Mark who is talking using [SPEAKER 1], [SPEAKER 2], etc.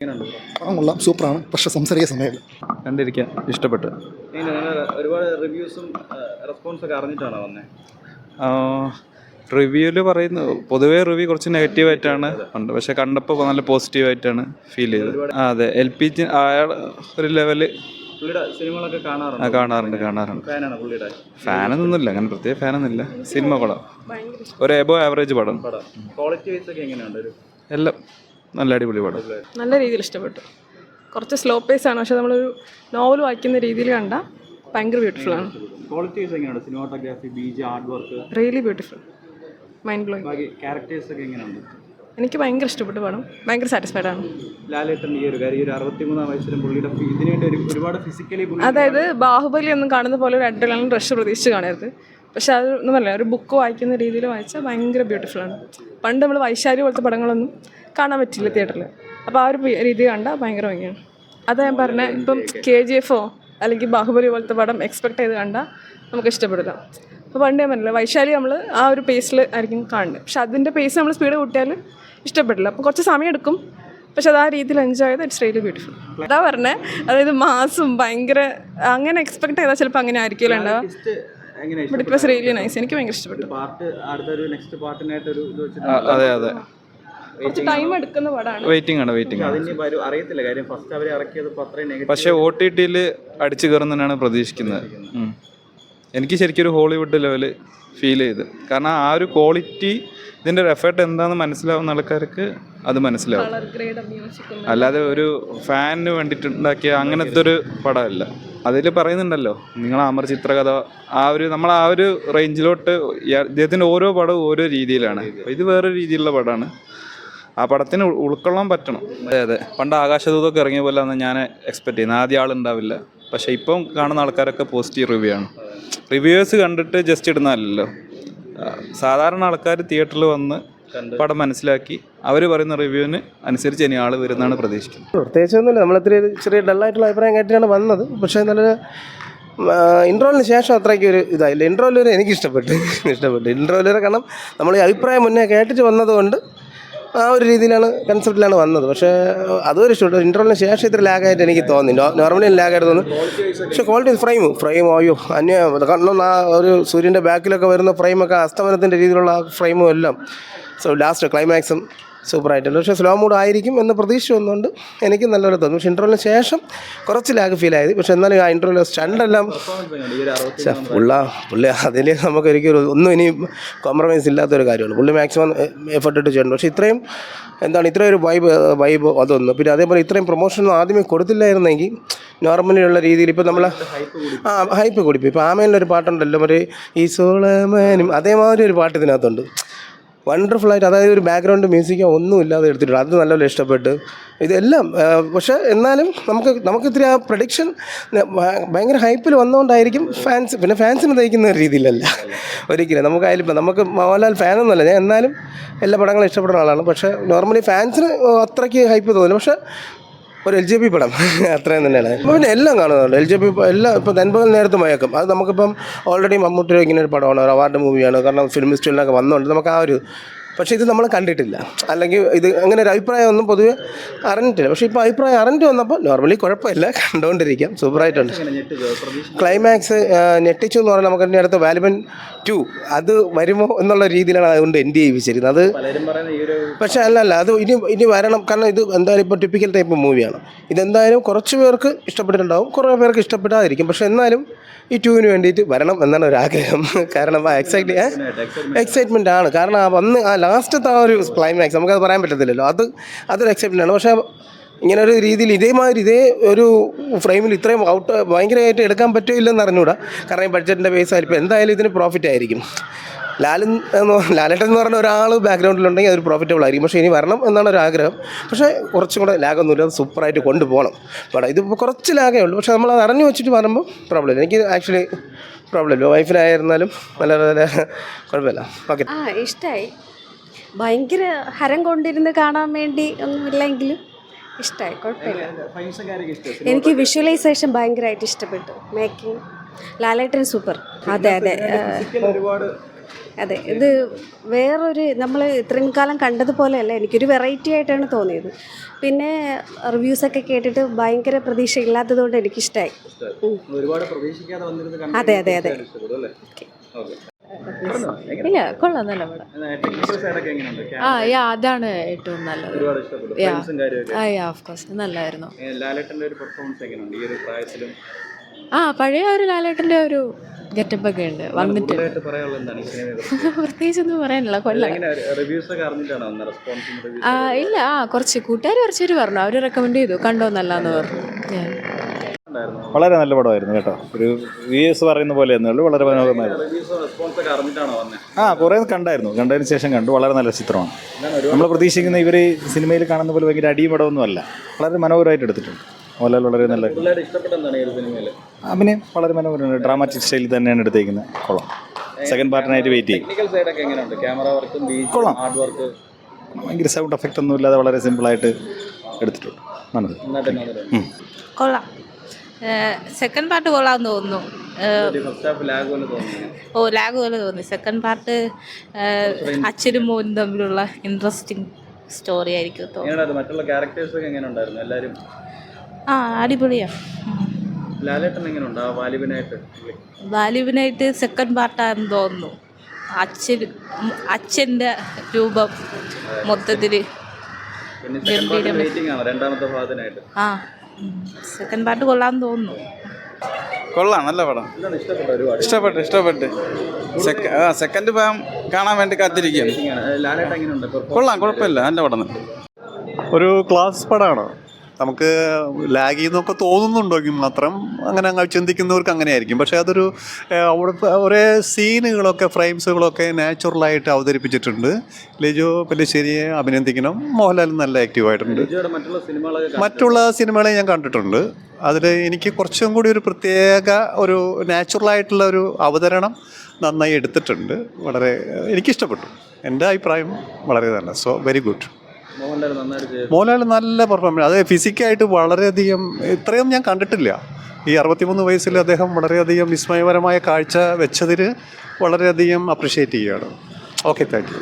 [SPEAKER 1] പടം കൊള്ളാം, സൂപ്പറാണ്. പക്ഷെ സംസാരിക്കാൻ സമയമില്ല.
[SPEAKER 2] കണ്ടിരിക്കാൻ ഇഷ്ടപ്പെട്ടു.
[SPEAKER 3] ഒരുപാട് റിവ്യൂസും റെസ്പോൺസ് ഒക്കെ അറിഞ്ഞിട്ടാണോ വന്നത്?
[SPEAKER 2] റിവ്യൂവിൽ പറയുന്നു, പൊതുവേ റിവ്യൂ കുറച്ച് നെഗറ്റീവായിട്ടാണ് ഉണ്ട്, പക്ഷെ കണ്ടപ്പോൾ നല്ല പോസിറ്റീവായിട്ടാണ് ഫീൽ ചെയ്തത്. അതെ, LPG അയാൾ ഒരു ലെവല്
[SPEAKER 3] പുള്ളിയുടെ സിനിമകളൊക്കെ
[SPEAKER 2] കാണാറുണ്ട്.
[SPEAKER 3] ഫാനാണ് പുള്ളിയുടെ?
[SPEAKER 2] ഫാനൊന്നുമില്ല, അങ്ങനെ പ്രത്യേക ഫാനൊന്നുമില്ല. സിനിമ പടം ഒരു എബോ ആവറേജ് പടം.
[SPEAKER 3] ക്വാളിറ്റി വൈസ് ഒക്കെ എങ്ങനെയുണ്ട്?
[SPEAKER 2] എല്ലാം നല്ല അടിപൊളി പടം.
[SPEAKER 4] നല്ല രീതിയിൽ ഇഷ്ടപ്പെട്ടു. കുറച്ച് സ്ലോ പേസ് ആണ്, പക്ഷെ നമ്മളൊരു നോവൽ വായിക്കുന്ന രീതിയിൽ കണ്ടാൽ ഭയങ്കര ബ്യൂട്ടിഫുൾ ആണ്.
[SPEAKER 3] ക്വാളിറ്റി വൈസ് എങ്ങനെയുണ്ട്? Cinematography, BG, art work
[SPEAKER 4] really beautiful, mind blowing.
[SPEAKER 3] ബാക്കി ക്യാരക്ടേഴ്സ് ഒക്കെ എങ്ങനെയുണ്ട്?
[SPEAKER 4] എനിക്ക് ഭയങ്കര ഇഷ്ടപ്പെട്ടു പടം, ഭയങ്കര സാറ്റിസ്ഫൈഡ് ആണ്.
[SPEAKER 3] ലാലേട്ടൻ ഈ ഒരു 63 വയസ്സിലും പുള്ളിയുടെ ഇതിനു വേണ്ടി ഒരുപാട് ഫിസിക്കലി,
[SPEAKER 4] അതായത് ബാഹുബലി ഒന്നും കാണുന്ന പോലെ ഒരു അഡ്രിനലിൻ റഷ് പ്രതീക്ഷിച്ച് കാണരുത്. പക്ഷെ അത് ഒന്നുമല്ല, ഒരു ബുക്ക് വായിക്കുന്ന രീതിയിൽ വായിച്ചാൽ ഭയങ്കര ബ്യൂട്ടിഫുൾ ആണ്. പണ്ട് നമ്മൾ വൈശാലി പോലത്തെ പടങ്ങളൊന്നും കാണാൻ പറ്റില്ല തിയേറ്ററിൽ, അപ്പോൾ ആ ഒരു രീതി കണ്ടാൽ ഭയങ്കര ഭംഗിയാണ്. അതാ ഞാൻ പറഞ്ഞത്, ഇപ്പം KGF അല്ലെങ്കിൽ ബാഹുബലി പോലത്തെ പടം എക്സ്പെക്ട് ചെയ്ത് കണ്ടാൽ നമുക്ക് ഇഷ്ടപ്പെടില്ല. അപ്പോൾ പണ്ട് ഞാൻ പറഞ്ഞില്ല, വൈശാലി നമ്മൾ ആ ഒരു പേസിൽ ആയിരിക്കും കാണുന്നത്, പക്ഷെ അതിൻ്റെ പേസ് നമ്മൾ സ്പീഡ് കൂട്ടിയാൽ ഇഷ്ടപ്പെടില്ല. അപ്പോൾ കുറച്ച് സമയം എടുക്കും, പക്ഷെ അത് ആ രീതിയിൽ എൻജോയ് ചെയ്ത് ഇറ്റ്സ് റിയലി ബ്യൂട്ടിഫുൾ. അതാ പറഞ്ഞത്, അതായത് മാസും ഭയങ്കര അങ്ങനെ എക്സ്പെക്ട് ചെയ്താൽ ചിലപ്പോൾ അങ്ങനെ ആയിരിക്കുമല്ലോ ഉണ്ടാവുക. But it was really nice, എനിക്ക് ഭയങ്കര ഇഷ്ടപ്പെട്ടു.
[SPEAKER 2] അതെ,
[SPEAKER 4] കുറച്ച് ടൈം എടുക്കുന്ന പടമാണ്.
[SPEAKER 2] വെയിറ്റിംഗ് ആണ്.
[SPEAKER 3] അറിയത്തില്ല കാര്യം, ഫസ്റ്റ് അവരെ ഇറക്കിയപ്പോൾ അത്രയും നെഗറ്റീവ്,
[SPEAKER 2] പക്ഷെ OTTയിൽ അടിച്ചു കയറുന്നതാണ് പ്രതീക്ഷിക്കുന്നത്. എനിക്ക് ശരിക്കും ഒരു ഹോളിവുഡ് ലെവല് ഫീൽ ചെയ്ത്, കാരണം ആ ഒരു ക്വാളിറ്റി, ഇതിൻ്റെ ഒരു എഫേർട്ട് എന്താണെന്ന് മനസ്സിലാവുന്ന ആൾക്കാർക്ക് അത് മനസ്സിലാവും. അല്ലാതെ ഒരു ഫാനിന് വേണ്ടിയിട്ടുണ്ടാക്കിയ അങ്ങനത്തെ ഒരു പടമല്ല. അതിൽ പറയുന്നുണ്ടല്ലോ, നിങ്ങൾ അമർ ചിത്രകഥ നമ്മൾ ആ ഒരു റേഞ്ചിലോട്ട്, ഇദ്ദേഹത്തിൻ്റെ ഓരോ പടവും ഓരോ രീതിയിലാണ്. ഇത് വേറെ രീതിയിലുള്ള പടമാണ്. ആ പടത്തിന് ഉൾക്കൊള്ളാൻ പറ്റണം. അതെ, പണ്ട് ആകാശദൂതൊക്കെ ഇറങ്ങിയ പോലെ അന്ന് ഞാൻ എക്സ്പെക്ട് ചെയ്യുന്നത്. ആദ്യം ആളുണ്ടാവില്ല, പക്ഷേ ഇപ്പം കാണുന്ന ആൾക്കാരൊക്കെ പോസിറ്റീവ് റിവ്യൂ ആണ്. റിവ്യൂവേഴ്സ് കണ്ടിട്ട് ജസ്റ്റ് ഇടുന്നതല്ലല്ലോ. സാധാരണ ആൾക്കാർ തിയേറ്ററിൽ വന്ന് പടം മനസ്സിലാക്കി അവർ പറയുന്ന റിവ്യൂവിന് അനുസരിച്ച് ഇനി ആൾ വരുന്നതാണ് പ്രതീക്ഷിക്കുന്നത്.
[SPEAKER 5] പ്രത്യേകിച്ചൊന്നുമില്ല, നമ്മളൊത്തിരി ചെറിയ ഡള്ളായിട്ടുള്ള അഭിപ്രായം കേട്ടിട്ടാണ് വന്നത്. പക്ഷേ നല്ലൊരു ഇൻട്രോലിന് ശേഷം അത്രയ്ക്ക് ഒരു ഇതായില്ല. ഇൻട്രോയിൽ വരെ എനിക്ക് ഇഷ്ടപ്പെട്ടു. ഇൻട്രോയിൽ വരെ, കാരണം നമ്മൾ ഈ അഭിപ്രായം മുന്നേ കേട്ടിട്ട് വന്നതുകൊണ്ട് ആ ഒരു രീതിയിലാണ്, കൺസെപ്റ്റിലാണ് വന്നത്. പക്ഷേ അതൊരു ഇഷ്ടപ്പെട്ടു. ഇൻട്രോലിന് ശേഷം ഇത്ര ലാഗായിട്ട് എനിക്ക് തോന്നി. നോർമലി ലാഗായിട്ട് തോന്നി. പക്ഷേ ക്വാളിറ്റി ഫ്രെയിം അയ്യോ കാരണം ആ ഒരു സൂര്യൻ്റെ ബാക്കിലൊക്കെ വരുന്ന ഫ്രെയിമൊക്കെ അസ്തമനത്തിൻ്റെ രീതിയിലുള്ള ആ ഫ്രെയിമും എല്ലാം. ലാസ്റ്റ് ക്ലൈമാക്സും സൂപ്പറായിട്ടുണ്ട്. പക്ഷേ സ്ലോ മൂഡ് ആയിരിക്കും എന്ന് പ്രതീക്ഷ വന്നുകൊണ്ട് എനിക്ക് നല്ലൊരു തോന്നി. പക്ഷേ ഇൻട്രോലിന് ശേഷം കുറച്ച് ലാഗ് ഫീൽ ആയത്. പക്ഷേ എന്നാലും ആ ഇൻട്രോയിൽ സ്റ്റണ്ടെല്ലാം പുള്ളി അതിൽ നമുക്കൊരിക്കലും ഒന്നും ഇനി കോംപ്രമൈസ് ഇല്ലാത്തൊരു കാര്യമാണ്. പുള്ളി മാക്സിമം എഫർട്ട് ഇട്ട് ചെയ്യണം. പക്ഷേ ഇത്രയും ഇത്രയും ഒരു വൈബ് അതൊന്നും, പിന്നെ അതേപോലെ ഇത്രയും പ്രൊമോഷനൊന്നും ആദ്യമേ കൊടുത്തില്ലായിരുന്നെങ്കിൽ നോർമലി ഉള്ള രീതിയിൽ ഇപ്പോൾ നമ്മൾ ഹൈപ്പ് കൂടി. ഇപ്പോൾ ആമേലിൻ്റെ ഒരു പാട്ടുണ്ടല്ലോ, മറ്റേ ഈ സോളമാനും, അതേമാതിരി ഒരു പാട്ട് ഇതിനകത്തുണ്ട്. വണ്ടർഫുള്ളായിട്ട്, അതായത് ഒരു ബാക്ക്ഗ്രൗണ്ട് മ്യൂസിക്കോ ഒന്നും ഇല്ലാതെ എടുത്തിട്ടുണ്ട്. അത് നല്ലപോലെ ഇഷ്ടപ്പെട്ട് ഇതെല്ലാം. പക്ഷേ എന്നാലും നമുക്ക് ഇത്തിരി ആ പ്രഡിക്ഷൻ ഭയങ്കര ഹൈപ്പിൽ വന്നുകൊണ്ടായിരിക്കും ഫാൻസിന് തയ്ക്കുന്ന ഒരു രീതിയിലല്ല ഒരിക്കലും. നമുക്ക് മോഹൻലാൽ ഫാനൊന്നുമല്ല ഞാൻ, എന്നാലും എല്ലാ പടങ്ങളും ഇഷ്ടപ്പെടുന്ന ആളാണ്. പക്ഷേ നോർമലി ഫാൻസിന് അത്രയ്ക്ക് ഹൈപ്പ് തോന്നില്ല. പക്ഷേ ഒരു LJP പടം അത്രയും തന്നെയാണ്. പിന്നെ എല്ലാം കാണുന്നുണ്ട്. LJP എല്ലാം. ഇപ്പോൾ നൻപകൽ നേരത്ത് മയക്കം, അത് നമുക്കിപ്പം ഓൾറെഡി മമ്മൂട്ടിയുടെ ഇങ്ങനെ ഒരു പടമാണ്, ഒരു അവാർഡ് മൂവിയാണ്. കാരണം ഫിലിം ഫെസ്റ്റിവലിനൊക്കെ വന്നുകൊണ്ട് നമുക്ക് ആ ഒരു, പക്ഷേ ഇത് നമ്മൾ കണ്ടിട്ടില്ല, അല്ലെങ്കിൽ ഇത് അങ്ങനെ ഒരു അഭിപ്രായമൊന്നും പൊതുവെ അറിഞ്ഞിട്ടില്ല. പക്ഷേ ഇപ്പോൾ അഭിപ്രായം അറിഞ്ഞിട്ട് വന്നപ്പോൾ നോർമലി കുഴപ്പമില്ല, കണ്ടുകൊണ്ടിരിക്കാം, സൂപ്പറായിട്ടുണ്ട്. ക്ലൈമാക്സ് ഞെട്ടിച്ചു എന്ന് പറഞ്ഞാൽ നമുക്ക് അടുത്ത വാലിബൻ 2 അത് വരുമോ എന്നുള്ള രീതിയിലാണ് അതുകൊണ്ട് എൻഡ് ചെയ്യിപ്പിച്ചിരുന്നത്. അത് പക്ഷേ അല്ല അത് ഇനി വരണം. കാരണം ഇത് എന്തായാലും ഇപ്പോൾ ടിപ്പിക്കൽ ടൈപ്പ് മൂവിയാണ്. ഇതെന്തായാലും കുറച്ച് പേർക്ക് ഇഷ്ടപ്പെട്ടിട്ടുണ്ടാവും, കുറേ പേർക്ക് ഇഷ്ടപ്പെടാതിരിക്കും. പക്ഷേ എന്നാലും ഈ 2-ന് വേണ്ടിയിട്ട് വരണം എന്നാണ് ഒരാഗ്രഹം. കാരണം എക്സൈറ്റ്മെൻ്റ് ആണ്. കാരണം ആ ലാസ്റ്റത്തെ ആ ഒരു ക്ലൈമാക്സ് നമുക്കത് പറയാൻ പറ്റത്തില്ലല്ലോ, അതൊരു എക്സൈറ്റ്മെൻ്റ് ആണ്. പക്ഷേ ഇങ്ങനെ ഒരു രീതിയിൽ ഇതേ ഒരു ഫ്രെയിമിൽ ഇത്രയും ഭയങ്കരമായിട്ട് എടുക്കാൻ പറ്റില്ലെന്ന് അറിഞ്ഞൂടാ. കാരണം ഈ ബഡ്ജറ്റിൻ്റെ ബേസ് ആയിരിക്കും, എന്തായാലും ഇതിന് പ്രോഫിറ്റ് ആയിരിക്കും. ലാലേട്ടൻ എന്ന് പറഞ്ഞ ഒരാൾ ബാക്ക്ഗ്രൗണ്ടിലുണ്ടെങ്കിൽ അതൊരു പ്രോഫിറ്റബിൾ ആയിരിക്കും. പക്ഷേ ഇനി വരണം എന്നാണ് ഒരു ആഗ്രഹം. പക്ഷേ കുറച്ചും കൂടെ ലാഗൊന്നുമില്ല, അത് സൂപ്പറായിട്ട് കൊണ്ടുപോകണം പടം. ഇതിപ്പോൾ കുറച്ച് ലാഗേ ഉള്ളൂ, പക്ഷേ നമ്മളത് അറിഞ്ഞു വെച്ചിട്ട് പറയുമ്പോൾ പ്രോബ്ലം ഇല്ല. എനിക്ക് ആക്ച്വലി പ്രോബ്ലം ഇല്ല. വൈഫിനായിരുന്നാലും നല്ല കുഴപ്പമില്ല. ഓക്കെ,
[SPEAKER 6] ഇഷ്ടമായി. ഭയങ്കര ഹരം കൊണ്ടിരുന്ന് കാണാൻ വേണ്ടി ഒന്നുമില്ലെങ്കിലും ഇഷ്ടമായി, കുഴപ്പമില്ല. എനിക്ക് വിഷ്വലൈസേഷൻ ഭയങ്കരമായിട്ട് ഇഷ്ടപ്പെട്ടു. മേക്കിംഗ് ലാലേട്ടൻ സൂപ്പർ. അതെ അതെ, ഇത് വേറൊരു നമ്മൾ ഇത്രയും കാലം കണ്ടതുപോലെയല്ല, എനിക്കൊരു വെറൈറ്റി ആയിട്ടാണ് തോന്നിയത്. പിന്നെ റിവ്യൂസൊക്കെ കേട്ടിട്ട് ഭയങ്കര പ്രതീക്ഷ ഇല്ലാത്തതുകൊണ്ട് എനിക്കിഷ്ടമായി.
[SPEAKER 3] ഒരുപാട് പ്രതീക്ഷിക്കാതെ വന്നിരുന്ന്
[SPEAKER 6] അതെ അതെ അതെ.
[SPEAKER 7] ഇല്ല, കൊള്ളാം, നല്ല പടം.
[SPEAKER 3] ടെക്നിക്കൽ സൈഡൊക്കെ എങ്ങനെയുണ്ട്?
[SPEAKER 7] അതാണ് ഏറ്റവും നല്ലത്.
[SPEAKER 3] ഒരുപാട് ഇഷ്ടപ്പെട്ടു. ഫ്രെയിംസും കാര്യമൊക്കെ.
[SPEAKER 7] ഓഫ് കോഴ്സ് നല്ലായിരുന്നു.
[SPEAKER 3] ലാലേട്ടൻ്റെ ഒരു പെർഫോമൻസ് എങ്ങനെയുണ്ട് ഈ ഒരു പ്രായത്തിലും?
[SPEAKER 7] പഴയ ഒരു ലാലേട്ടൻ്റെ ഒരു ഗെറ്റപ്പ് ഒക്കെ ഉണ്ട് വന്നിട്ട്.
[SPEAKER 3] കൂടുതലായിട്ട് പറയാനുള്ളത് എന്താണ് ഈ സിനിമയെ?
[SPEAKER 7] പ്രത്യേകിച്ചൊന്നും പറയാനില്ല, കൊള്ളാം.
[SPEAKER 3] റിവ്യൂസ് ഒക്കെ അറിഞ്ഞിട്ടാണോ വന്നത്? റെസ്പോൺസും
[SPEAKER 7] ഇല്ല, കുറച്ച് കുറച്ചുപേര് പറഞ്ഞു, അവർ റെക്കമെൻഡ് ചെയ്തു, കണ്ടോ നല്ലതെന്ന് പറഞ്ഞു.
[SPEAKER 8] വളരെ നല്ല പടമായിരുന്നു കേട്ടോ. ഒരു വ്യൂസ് പറയുന്ന പോലെ ഉള്ളൂ, വളരെ മനോഹരമായിരുന്നു.
[SPEAKER 3] റെസ്പോൺസ് ഒക്കെ അറിഞ്ഞിട്ടാണോ വന്നത്?
[SPEAKER 8] കുറേ കണ്ടായിരുന്നു, കണ്ടതിന് ശേഷം കണ്ടു. വളരെ നല്ല ചിത്രമാണ്. നമ്മൾ പ്രതീക്ഷിക്കുന്ന ഇവർ സിനിമയിൽ കാണുന്ന പോലെ ഭയങ്കര അടിപടമൊന്നും അല്ല, വളരെ മനോഹരമായിട്ട് എടുത്തിട്ടുണ്ട്. മോഹൻലാൽ വളരെ നല്ല
[SPEAKER 3] ഇഷ്ടപ്പെട്ട എന്താണ് ഈ ഒരു സിനിമയിൽ?
[SPEAKER 8] അഭിനയം വളരെ മനോഹരമാണ്. ഡ്രാമാറ്റിക് സ്റ്റൈലിൽ തന്നെയാണ് എടുത്തേക്കുന്നത്. കൊള്ളാം. സെക്കൻഡ് പാർട്ടിനായിട്ട് വെയിറ്റ് ചെയ്യും.
[SPEAKER 3] ടെക്നിക്കൽ സൈഡൊക്കെ എങ്ങനെയുണ്ട്? ക്യാമറ വർക്കും
[SPEAKER 8] കൊള്ളാം.
[SPEAKER 3] ഹാർഡ് വർക്ക്
[SPEAKER 8] ഭയങ്കര സൗണ്ട് എഫക്റ്റ് ഒന്നും ഇല്ലാതെ വളരെ സിമ്പിളായിട്ട് എടുത്തിട്ടുണ്ട്. നല്ലത്.
[SPEAKER 3] നന്നായിട്ട്
[SPEAKER 9] കൊള്ളാം. സെക്കൻഡ് പാർട്ട് കൊള്ളാമെന്ന് തോന്നുന്നു.
[SPEAKER 3] ഫസ്റ്റ് ഹാഫ് ലാഗ് പോലെ തോന്നുന്നു.
[SPEAKER 9] ലാഗ് പോലെ തോന്നി. സെക്കൻഡ് പാർട്ട് അച്ഛനും മോനും തമ്മിലുള്ള ഇൻട്രസ്റ്റിംഗ് സ്റ്റോറി ആയിരിക്കും തോന്നുന്നു.
[SPEAKER 3] എങ്ങനെയുണ്ടായിരുന്നു? മറ്റുള്ള ക്യാരക്ടേഴ്സ് ഒക്കെ എങ്ങനെ ഉണ്ടായിരുന്നു എല്ലാവരും?
[SPEAKER 9] അടിപൊളിയാണ്.
[SPEAKER 3] ലാലേട്ടൻ എങ്ങനെയുണ്ട് വാലിബനായിട്ട്?
[SPEAKER 9] വാലിബനായിട്ട് സെക്കൻഡ് പാർട്ടാണെന്ന് തോന്നുന്നു. അച്ഛൻ്റെ രൂപം മൊത്തത്തിൽ
[SPEAKER 3] വെയിറ്റിംഗ് ആണോ രണ്ടാമത്തെ ഭാഗത്തിനായിട്ട്?
[SPEAKER 9] സെക്കൻഡ് പാർട്ട് കൊള്ളാമെന്ന് തോന്നുന്നു.
[SPEAKER 2] കൊള്ളാം, നല്ല പടം. ഇഷ്ടപ്പെട്ട് സെക്കൻഡ് ഭാഗം കാണാൻ വേണ്ടി കാത്തിരിക്കുകയാണ്.
[SPEAKER 3] ലാലേട്ടൻ എങ്ങനെയുണ്ട്?
[SPEAKER 2] കൊള്ളാം, കുഴപ്പമില്ല, നല്ല പടം തന്നെ.
[SPEAKER 10] ഒരു ക്ലാസ് പടമാണ്. നമുക്ക് ലാഗ് ചെയ്യുന്നൊക്കെ തോന്നുന്നുണ്ടെങ്കിൽ മാത്രം അങ്ങനെ അങ്ങ് ചിന്തിക്കുന്നവർക്ക് അങ്ങനെയായിരിക്കും. പക്ഷേ അതൊരു അവിടെ ഒരേ സീനുകളൊക്കെ ഫ്രെയിംസുകളൊക്കെ നാച്ചുറലായിട്ട് അവതരിപ്പിച്ചിട്ടുണ്ട്. ലിജോ പെല്ലിശ്ശേരിയെ അഭിനന്ദിക്കണം. മോഹൻലാൽ നല്ല ആക്റ്റീവായിട്ടുണ്ട്. മറ്റുള്ള സിനിമകളെ ഞാൻ കണ്ടിട്ടുണ്ട്. അതിൽ എനിക്ക് കുറച്ചും കൂടി ഒരു പ്രത്യേക ഒരു നാച്ചുറലായിട്ടുള്ള ഒരു അവതരണം നന്നായി എടുത്തിട്ടുണ്ട്. വളരെ എനിക്കിഷ്ടപ്പെട്ടു. എൻ്റെ അഭിപ്രായം വളരെ നല്ല. So very good. മോഹൻലാൽ നല്ല പെർഫോമൻസ്. അത് ഫിസിക്കായിട്ട് വളരെയധികം ഇത്രയും ഞാൻ കണ്ടിട്ടില്ല. ഈ 63 വയസ്സിൽ അദ്ദേഹം വളരെയധികം വിസ്മയപരമായ കാഴ്ച വെച്ചതിന് വളരെയധികം അപ്രിഷ്യേറ്റ് ചെയ്യുകയാണ്. Okay, thank you.